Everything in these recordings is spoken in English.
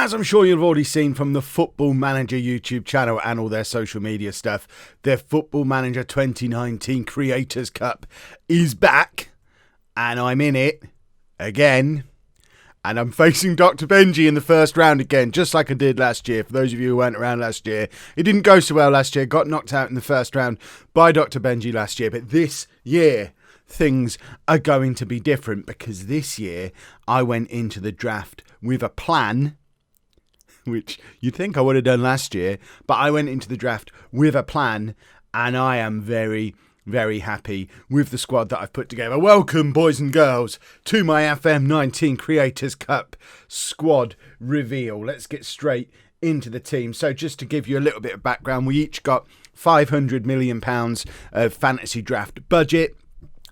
As I'm sure you've already seen from the Football Manager YouTube channel and all their social media stuff, their Football Manager 2019 Creators Cup is back, and I'm in it again, and I'm facing Doctor Benjy in the first round again, just like I did last year. For those of you who weren't around last year, it didn't go so well last year, got knocked out in the first round by Doctor Benjy last year, but this year things are going to be different, because this year I went into the draft with a plan, which you'd think I would have done last year, but I went into the draft with a plan, and I am very, very happy with the squad that I've put together. Welcome, boys and girls, to my FM19 Creators Cup squad reveal. Let's get straight into the team. So just to give you a little bit of background, we each got £500 million of fantasy draft budget.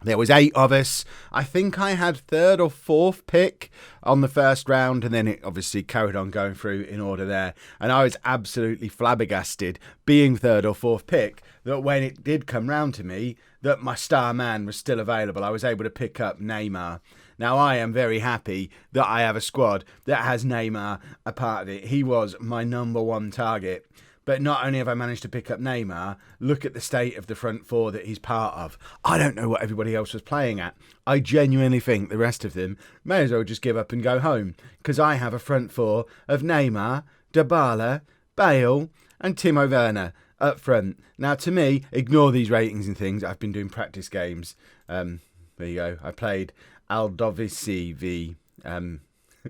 There was 8 of us. I think I had 3rd or 4th pick on the first round, and then it obviously carried on going through in order there. And I was absolutely flabbergasted, being 3rd or 4th pick, that when it did come round to me, that my star man was still available. I was able to pick up Neymar. Now, I am very happy that I have a squad that has Neymar a part of it. He was my number one target. But not only have I managed to pick up Neymar, look at the state of the front four that he's part of. I don't know what everybody else was playing at. I genuinely think the rest of them may as well just give up and go home, because I have a front four of Neymar, Dybala, Bale and Timo Werner up front. Now, to me, ignore these ratings and things. I've been doing practice games. There you go. I played Aldovisi v...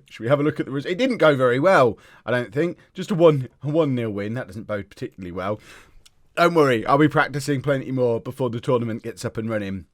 Should we have a look at the result? It didn't go very well, I don't think. Just a 1-0 win. That doesn't bode particularly well. Don't worry, I'll be practicing plenty more before the tournament gets up and running.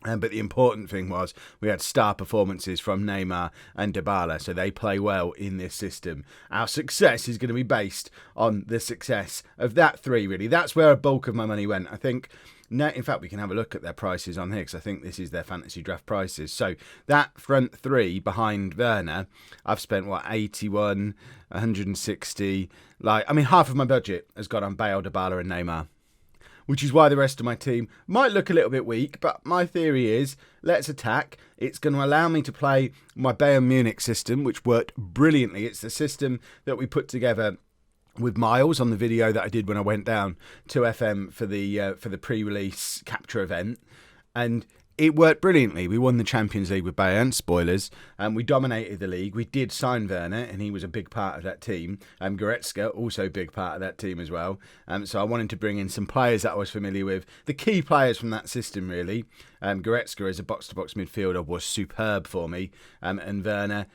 But the important thing was we had star performances from Neymar and Dybala, so they play well in this system. Our success is going to be based on the success of that three, really. That's where a bulk of my money went, I think. No, in fact, we can have a look at their prices on here, because I think this is their fantasy draft prices. So that front three behind Werner, I've spent, 81, 160. Half of my budget has gone on Bale, Dybala and Neymar, which is why the rest of my team might look a little bit weak. But my theory is, let's attack. It's going to allow me to play my Bayern Munich system, which worked brilliantly. It's the system that we put together with Miles on the video that I did when I went down to FM for the pre-release capture event, and it worked brilliantly. We won the Champions League with Bayern, spoilers, and we dominated the league. We did sign Werner, and he was a big part of that team. Goretzka, also a big part of that team as well. So I wanted to bring in some players that I was familiar with, the key players from that system, really. Goretzka as a box-to-box midfielder was superb for me, and Werner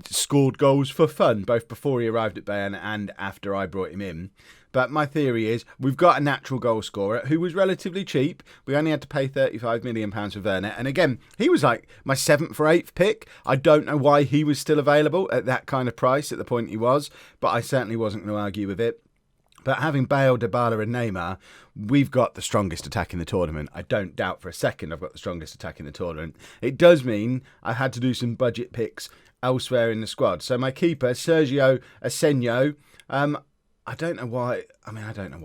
scored goals for fun, both before he arrived at Bayern and after I brought him in. But my theory is, we've got a natural goal scorer who was relatively cheap. We only had to pay £35 million for Werner. And again, he was like my 7th or 8th pick. I don't know why he was still available at that kind of price at the point he was, but I certainly wasn't going to argue with it. But having Bale, Dybala and Neymar, we've got the strongest attack in the tournament. I don't doubt for a second I've got the strongest attack in the tournament. It does mean I had to do some budget picks elsewhere in the squad. So my keeper, Sergio Asenio, I don't know why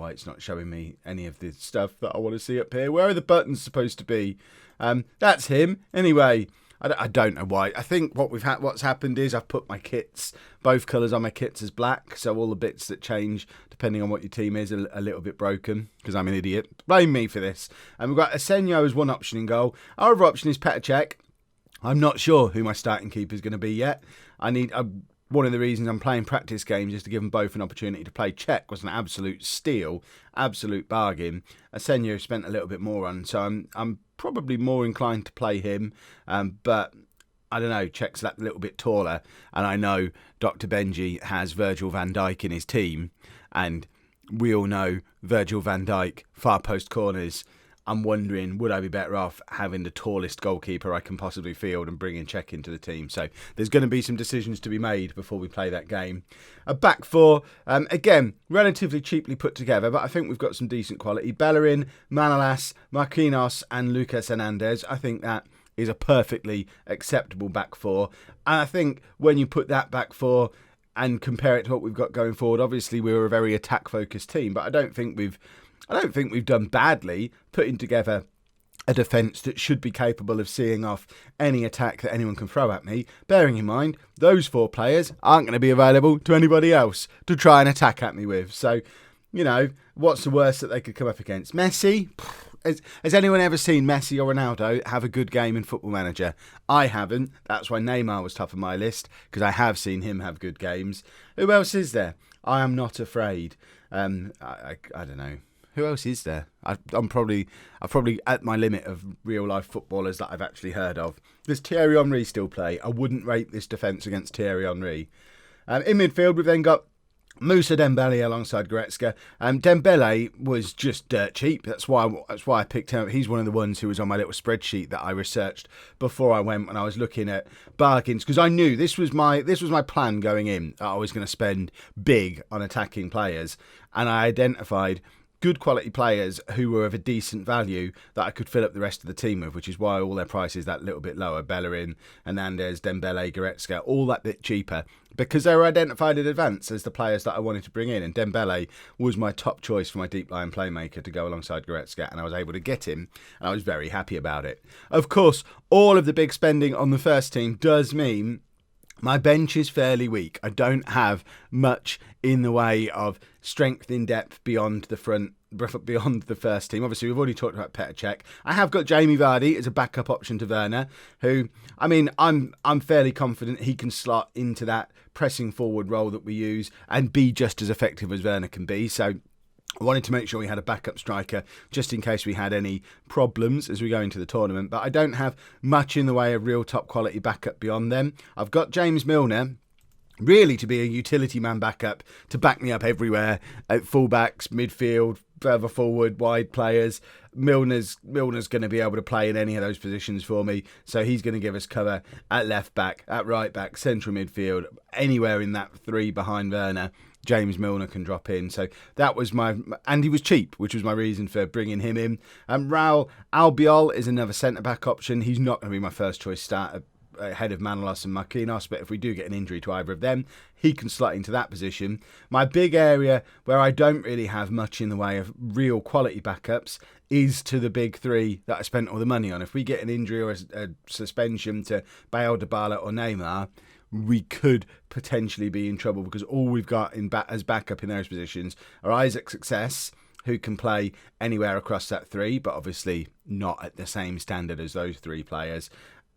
it's not showing me any of the stuff that I want to see up here. Where are the buttons supposed to be? That's him. Anyway, I don't know why. I think what's happened is I've put my kits, both colours on my kits as black, so all the bits that change depending on what your team is are a little bit broken, because I'm an idiot. Blame me for this. And we've got Asenio as one option in goal. Our other option is Petr Cech. I'm not sure who my starting keeper is going to be yet. One of the reasons I'm playing practice games is to give them both an opportunity to play. Cech was an absolute steal, absolute bargain. Asenio spent a little bit more on, so I'm probably more inclined to play him. But I don't know, Cech's that little bit taller, and I know Doctor Benjy has Virgil van Dijk in his team, and we all know Virgil van Dijk, far post corners. I'm wondering, would I be better off having the tallest goalkeeper I can possibly field and bringing Cech into the team? So there's going to be some decisions to be made before we play that game. A back four, again, relatively cheaply put together, but I think we've got some decent quality. Bellerin, Manolas, Marquinhos and Lucas Hernandez. I think that is a perfectly acceptable back four. And I think when you put that back four and compare it to what we've got going forward, obviously we're a very attack-focused team, but I don't think we've done badly putting together a defence that should be capable of seeing off any attack that anyone can throw at me, bearing in mind those 4 players aren't going to be available to anybody else to try and attack at me with. So, you know, what's the worst that they could come up against? Messi? Has anyone ever seen Messi or Ronaldo have a good game in Football Manager? I haven't. That's why Neymar was top of my list, because I have seen him have good games. Who else is there? I am not afraid. I don't know. Who else is there? I'm probably at my limit of real life footballers that I've actually heard of. Does Thierry Henry still play? I wouldn't rate this defence against Thierry Henry. In midfield, we've then got Moussa Dembele alongside Goretzka. Dembele was just dirt cheap. That's why I picked him up. He's one of the ones who was on my little spreadsheet that I researched before I went when I was looking at bargains, because I knew this was my plan going in. I was going to spend big on attacking players, and I identified good quality players who were of a decent value that I could fill up the rest of the team with, which is why all their prices that little bit lower. Bellerin, Hernandez, Dembele, Goretzka, all that bit cheaper, because they were identified in advance as the players that I wanted to bring in. And Dembele was my top choice for my deep line playmaker to go alongside Goretzka, and I was able to get him, and I was very happy about it. Of course, all of the big spending on the first team does mean my bench is fairly weak. I don't have much in the way of strength in depth beyond the first team. Obviously, we've already talked about Petr Cech. I have got Jamie Vardy as a backup option to Werner, who, I mean, I'm fairly confident he can slot into that pressing forward role that we use and be just as effective as Werner can be. So I wanted to make sure we had a backup striker just in case we had any problems as we go into the tournament. But I don't have much in the way of real top quality backup beyond them. I've got James Milner, really to be a utility man backup, to back me up everywhere, at fullbacks, midfield, further forward, wide players. Milner's going to be able to play in any of those positions for me, so he's going to give us cover at left back, at right back, central midfield, anywhere in that 3 behind Werner. James Milner can drop in. So that was and he was cheap, which was my reason for bringing him in. Raul Albiol is another centre-back option. He's not going to be my first choice starter ahead of Manolas and Marquinhos, but if we do get an injury to either of them, he can slot into that position. My big area where I don't really have much in the way of real quality backups is to the big 3 that I spent all the money on. If we get an injury or a suspension to Bale, Dybala or Neymar, we could potentially be in trouble, because all we've got as backup in those positions are Isaac Success, who can play anywhere across that 3, but obviously not at the same standard as those 3 players.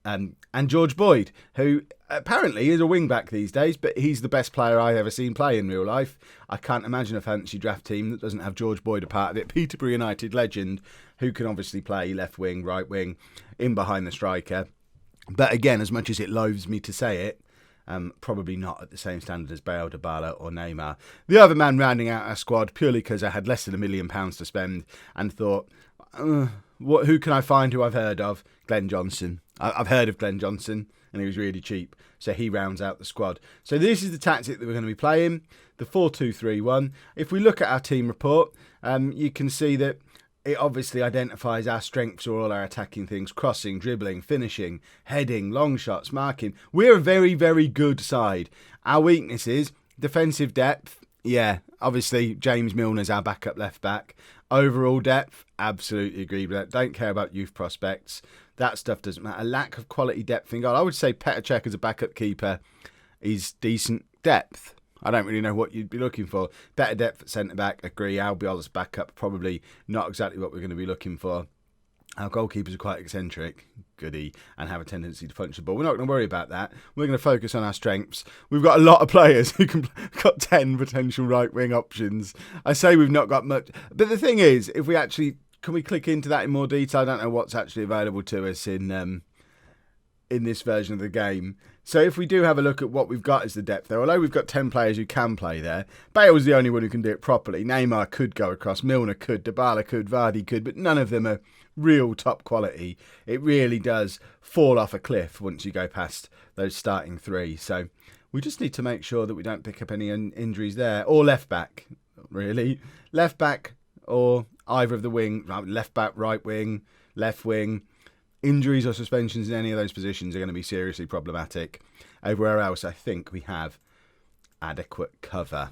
And George Boyd, who apparently is a wing-back these days, but he's the best player I've ever seen play in real life. I can't imagine a fantasy draft team that doesn't have George Boyd a part of it. Peterborough United legend, who can obviously play left wing, right wing, in behind the striker. But again, as much as it loathes me to say it, probably not at the same standard as Bale, Dybala or Neymar. The other man rounding out our squad, purely because I had less than £1 million to spend and thought, who can I find who I've heard of? Glenn Johnson. I've heard of Glenn Johnson, and he was really cheap, so he rounds out the squad. So this is the tactic that we're going to be playing, the 4-2-3-1. If we look at our team report, you can see that it obviously identifies our strengths or all our attacking things: crossing, dribbling, finishing, heading, long shots, marking. We're a very, very good side. Our weaknesses: defensive depth. Yeah, obviously James Milner's our backup left back. Overall depth, absolutely agree with that. Don't care about youth prospects. That stuff doesn't matter. Lack of quality depth in goal. I would say Petr Cech as a backup keeper is decent depth. I don't really know what you'd be looking for. Better depth at centre-back, agree. Albiol as backup, probably not exactly what we're going to be looking for. Our goalkeepers are quite eccentric, goody, and have a tendency to punch the ball. We're not going to worry about that. We're going to focus on our strengths. We've got a lot of players who got 10 potential right-wing options. I say we've not got much. But the thing is, if we actually... Can we click into that in more detail? I don't know what's actually available to us in this version of the game. So if we do have a look at what we've got as the depth there, although we've got 10 players who can play there, Bale's the only one who can do it properly. Neymar could go across, Milner could, Dybala could, Vardy could, but none of them are real top quality. It really does fall off a cliff once you go past those starting 3. So we just need to make sure that we don't pick up any injuries there. Or left back, really. Left back or either of the wing, left back, right wing, left wing. Injuries or suspensions in any of those positions are going to be seriously problematic. Everywhere else, I think we have adequate cover.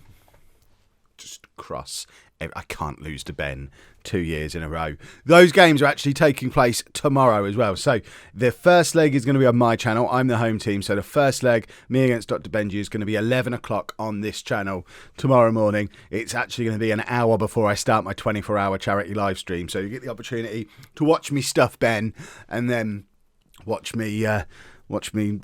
Just just cross. I can't lose to Ben 2 years in a row. Those games are actually taking place tomorrow as well. So the first leg is going to be on my channel. I'm the home team. So the first leg, me against Dr. Benjy, is going to be 11 o'clock on this channel tomorrow morning. It's actually going to be an hour before I start my 24-hour charity live stream. So you get the opportunity to watch me stuff Ben, and then watch me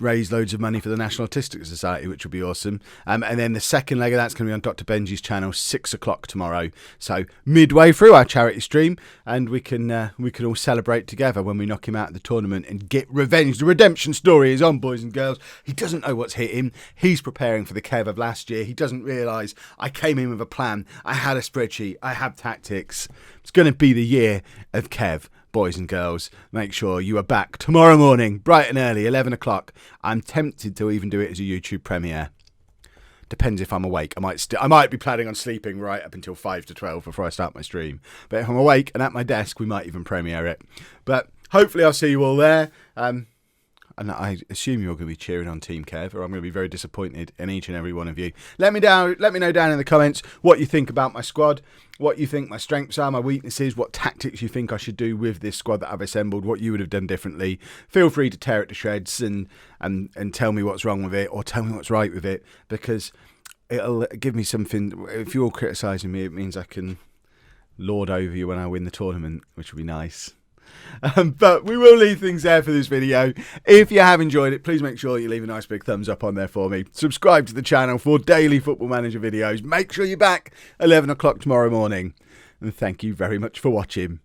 raise loads of money for the National Autistic Society, which will be awesome. And then the second leg of that's going to be on Dr. Benjy's channel, 6 o'clock tomorrow. So midway through our charity stream, and we can all celebrate together when we knock him out of the tournament and get revenge. The redemption story is on, boys and girls. He doesn't know what's hit him. He's preparing for the Kev of last year. He doesn't realise I came in with a plan. I had a spreadsheet. I have tactics. It's going to be the year of Kev. Boys and girls, make sure you are back tomorrow morning, bright and early, 11 o'clock. I'm tempted to even do it as a YouTube premiere. Depends if I'm awake. I might be planning on sleeping right up until 5 to 12 before I start my stream. But if I'm awake and at my desk, we might even premiere it. But hopefully I'll see you all there. And I assume you're going to be cheering on Team Kev, or I'm going to be very disappointed in each and every one of you. Let me know down in the comments what you think about my squad, what you think my strengths are, my weaknesses, what tactics you think I should do with this squad that I've assembled, what you would have done differently. Feel free to tear it to shreds and tell me what's wrong with it, or tell me what's right with it, because it'll give me something. If you're criticising me, it means I can lord over you when I win the tournament, which would be nice. But we will leave things there for this video. If you have enjoyed it, please make sure you leave a nice big thumbs up on there for me. Subscribe to the channel for daily Football Manager videos. Make sure you're back 11 o'clock tomorrow morning. And thank you very much for watching.